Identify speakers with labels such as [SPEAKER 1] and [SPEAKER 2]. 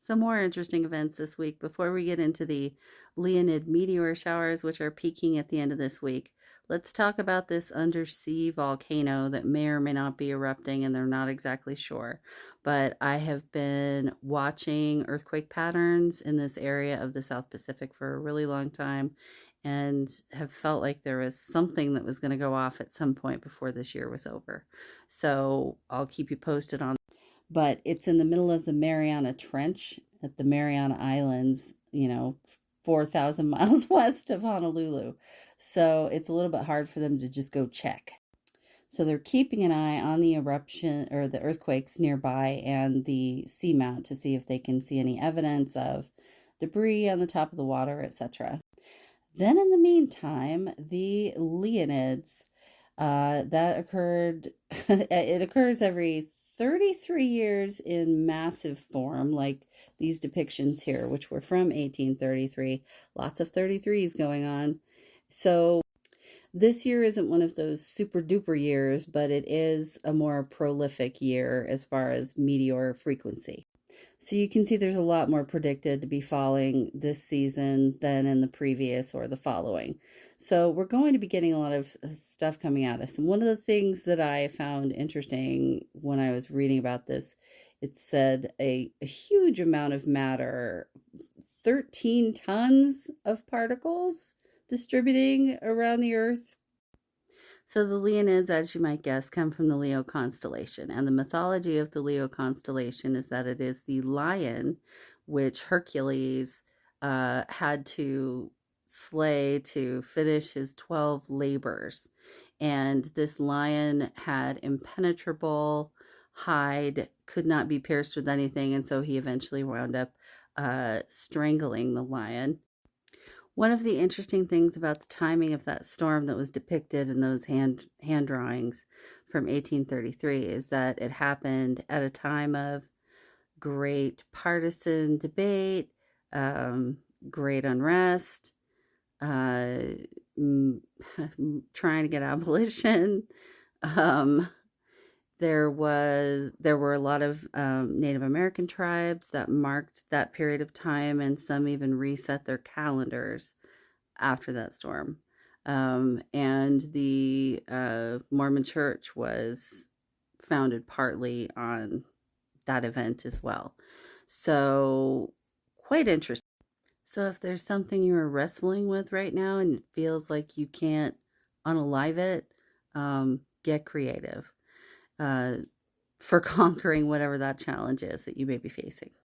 [SPEAKER 1] Some more interesting events this week before we get into the Leonid meteor showers, which are peaking at the end of this week. Let's talk about this undersea volcano that may or may not be erupting, and they're not exactly sure. But I have been watching earthquake patterns in this area of the South Pacific for a really long time and have felt like there was something that was going to go off at some point before this year was over. So I'll keep you posted on, but it's in the middle of the Mariana Trench at the Mariana Islands, 4,000 miles west of Honolulu. So it's a little bit hard for them to just go check. So they're keeping an eye on the eruption or the earthquakes nearby and the seamount to see if they can see any evidence of debris on the top of the water, etc. Then in the meantime, the Leonids, that occurred, it occurs every 33 years in massive form, like these depictions here, which were from 1833. Lots of 33s going on. So this year isn't one of those super duper years, but it is a more prolific year as far as meteor frequency. So you can see there's a lot more predicted to be falling this season than in the previous or the following. So we're going to be getting a lot of stuff coming at us. And one of the things that I found interesting when I was reading about this, it said a huge amount of matter, 13 tons of particles distributing around the Earth. So the Leonids, as you might guess, come from the Leo constellation. And the mythology of the Leo constellation is that it is the lion which Hercules had to slay to finish his 12 labors. And this lion had impenetrable hide, could not be pierced with anything. And so he eventually wound up strangling the lion. One of the interesting things about the timing of that storm that was depicted in those hand drawings from 1833 is that it happened at a time of great partisan debate, great unrest, uh, trying to get abolition. Um, there were a lot of Native American tribes that marked that period of time, and some even reset their calendars after that storm. And the Mormon Church was founded partly on that event as well. So quite interesting. So if there's something you're wrestling with right now and it feels like you can't unalive it, get creative for conquering whatever that challenge is that you may be facing.